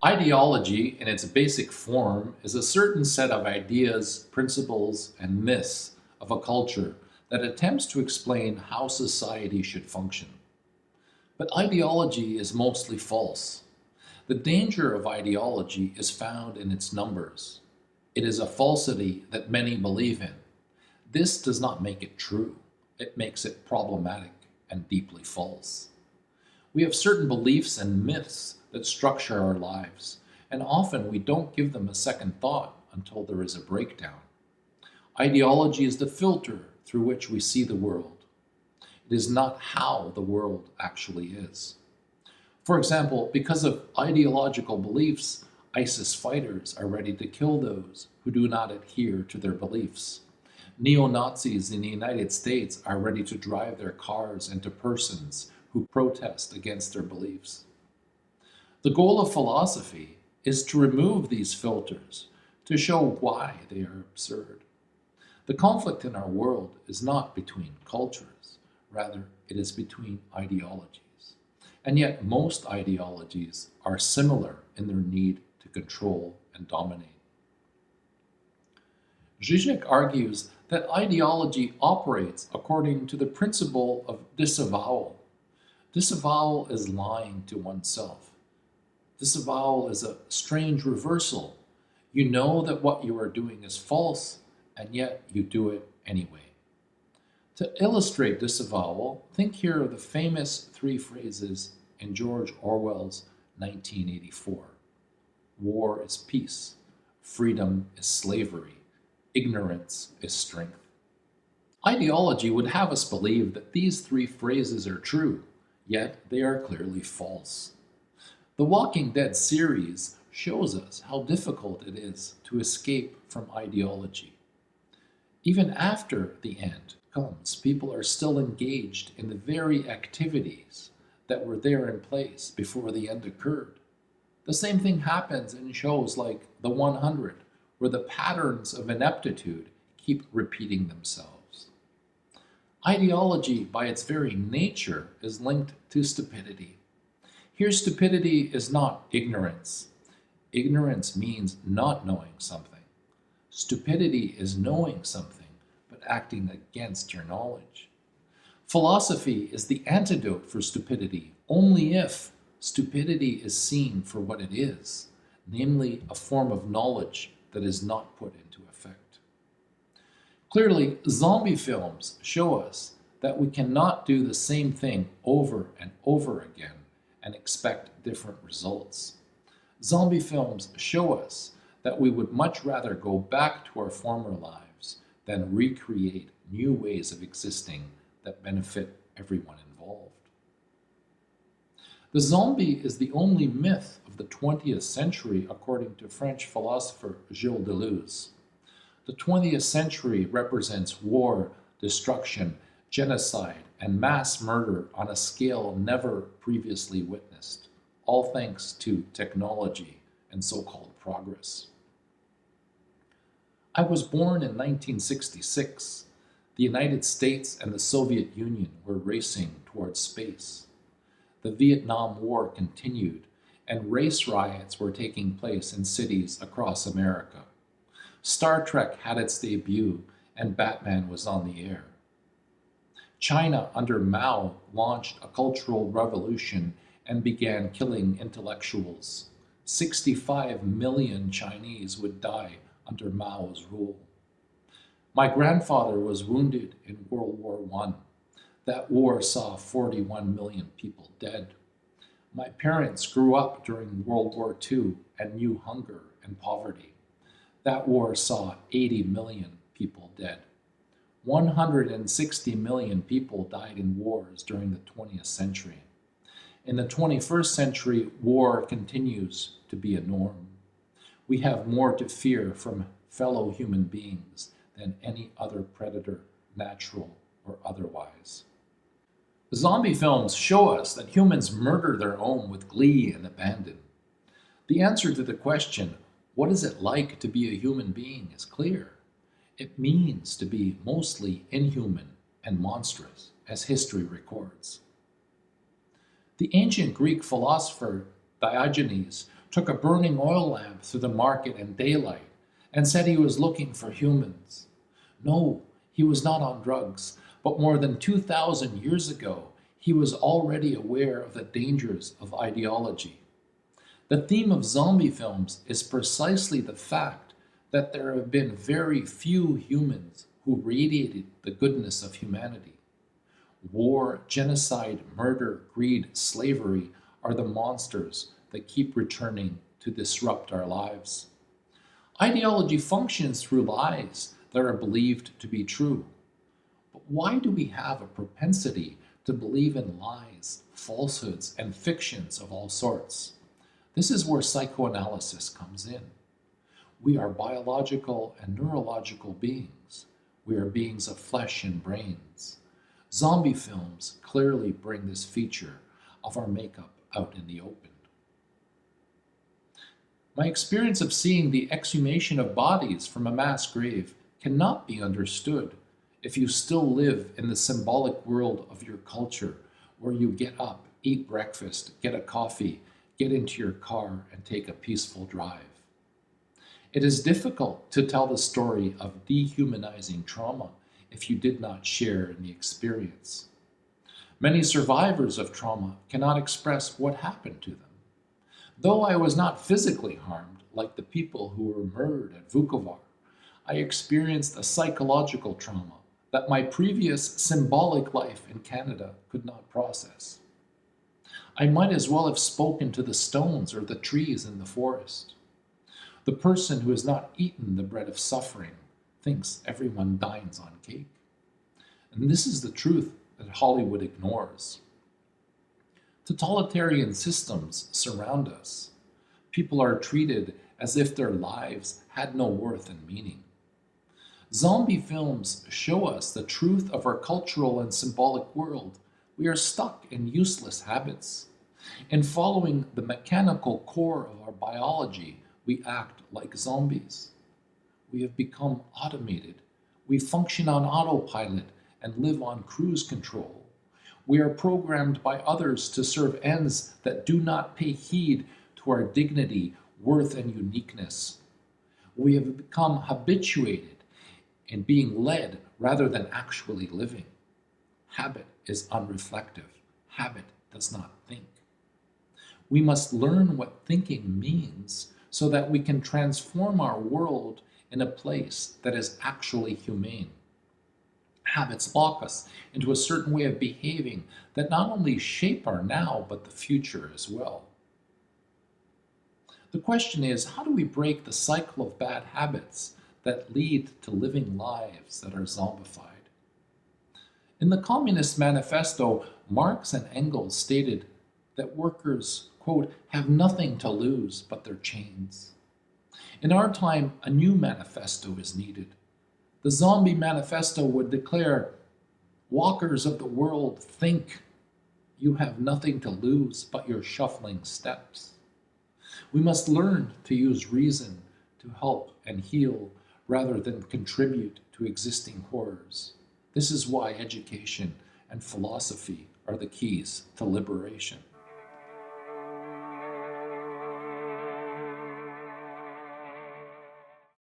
Ideology, in its basic form, is a certain set of ideas, principles, and myths of a culture that attempts to explain how society should function. But ideology is mostly false. The danger of ideology is found in its numbers. It is a falsity that many believe in. This does not make it true. It makes it problematic and deeply false. We have certain beliefs and myths that structure our lives, and often we don't give them a second thought until there is a breakdown. Ideology is the filter through which we see the world. It is not how the world actually is. For example, because of ideological beliefs, ISIS fighters are ready to kill those who do not adhere to their beliefs. Neo-Nazis in the United States are ready to drive their cars into persons who protest against their beliefs. The goal of philosophy is to remove these filters, to show why they are absurd. The conflict in our world is not between cultures, rather it is between ideologies. And yet most ideologies are similar in their need to control and dominate. Zizek argues that ideology operates according to the principle of disavowal. Disavowal is lying to oneself. Disavowal is a strange reversal. You know that what you are doing is false, and yet you do it anyway. To illustrate disavowal, think here of the famous three phrases in George Orwell's 1984. War is peace. Freedom is slavery. Ignorance is strength. Ideology would have us believe that these three phrases are true, yet they are clearly false. The Walking Dead series shows us how difficult it is to escape from ideology. Even after the end comes, people are still engaged in the very activities that were there in place before the end occurred. The same thing happens in shows like The 100, where the patterns of ineptitude keep repeating themselves. Ideology, by its very nature, is linked to stupidity. Here, stupidity is not ignorance. Ignorance means not knowing something. Stupidity is knowing something, but acting against your knowledge. Philosophy is the antidote for stupidity only if stupidity is seen for what it is, namely a form of knowledge that is not put into effect. Clearly, zombie films show us that we cannot do the same thing over and over again and expect different results. Zombie films show us that we would much rather go back to our former lives than recreate new ways of existing that benefit everyone involved. The zombie is the only myth of the 20th century, according to French philosopher Gilles Deleuze. The 20th century represents war, destruction, genocide, and mass murder on a scale never previously witnessed, all thanks to technology and so-called progress. I was born in 1966. The United States and the Soviet Union were racing towards space. The Vietnam War continued, and race riots were taking place in cities across America. Star Trek had its debut, and Batman was on the air. China, under Mao, launched a cultural revolution and began killing intellectuals. 65 million Chinese would die under Mao's rule. My grandfather was wounded in World War I. That war saw 41 million people dead. My parents grew up during World War II and knew hunger and poverty. That war saw 80 million people dead. 160 million people died in wars during the 20th century. In the 21st century, war continues to be a norm. We have more to fear from fellow human beings than any other predator, natural or otherwise. Zombie films show us that humans murder their own with glee and abandon. The answer to the question, what is it like to be a human being, is clear. It means to be mostly inhuman and monstrous, as history records. The ancient Greek philosopher Diogenes took a burning oil lamp through the market in daylight and said he was looking for humans. No, he was not on drugs, but more than 2,000 years ago, he was already aware of the dangers of ideology. The theme of zombie films is precisely the fact that there have been very few humans who radiated the goodness of humanity. War, genocide, murder, greed, slavery are the monsters that keep returning to disrupt our lives. Ideology functions through lies that are believed to be true. But why do we have a propensity to believe in lies, falsehoods, and fictions of all sorts? This is where psychoanalysis comes in. We are biological and neurological beings. We are beings of flesh and brains. Zombie films clearly bring this feature of our makeup out in the open. My experience of seeing the exhumation of bodies from a mass grave cannot be understood if you still live in the symbolic world of your culture, where you get up, eat breakfast, get a coffee, get into your car, and take a peaceful drive. It is difficult to tell the story of dehumanizing trauma if you did not share in the experience. Many survivors of trauma cannot express what happened to them. Though I was not physically harmed, like the people who were murdered at Vukovar, I experienced a psychological trauma that my previous symbolic life in Canada could not process. I might as well have spoken to the stones or the trees in the forest. The person who has not eaten the bread of suffering thinks everyone dines on cake. And this is the truth that Hollywood ignores. Totalitarian systems surround us. People are treated as if their lives had no worth and meaning. Zombie films show us the truth of our cultural and symbolic world. We are stuck in useless habits. In following the mechanical core of our biology, we act like zombies. We have become automated. We function on autopilot and live on cruise control. We are programmed by others to serve ends that do not pay heed to our dignity, worth, and uniqueness. We have become habituated in being led rather than actually living. Habit is unreflective. Habit does not think. We must learn what thinking means so that we can transform our world in a place that is actually humane. Habits lock us into a certain way of behaving that not only shape our now, but the future as well. The question is, how do we break the cycle of bad habits that lead to living lives that are zombified? In the Communist Manifesto, Marx and Engels stated that workers, quote, have nothing to lose but their chains. In our time, a new manifesto is needed. The Zombie Manifesto would declare, walkers of the world, think. You have nothing to lose but your shuffling steps. We must learn to use reason to help and heal rather than contribute to existing horrors. This is why education and philosophy are the keys to liberation.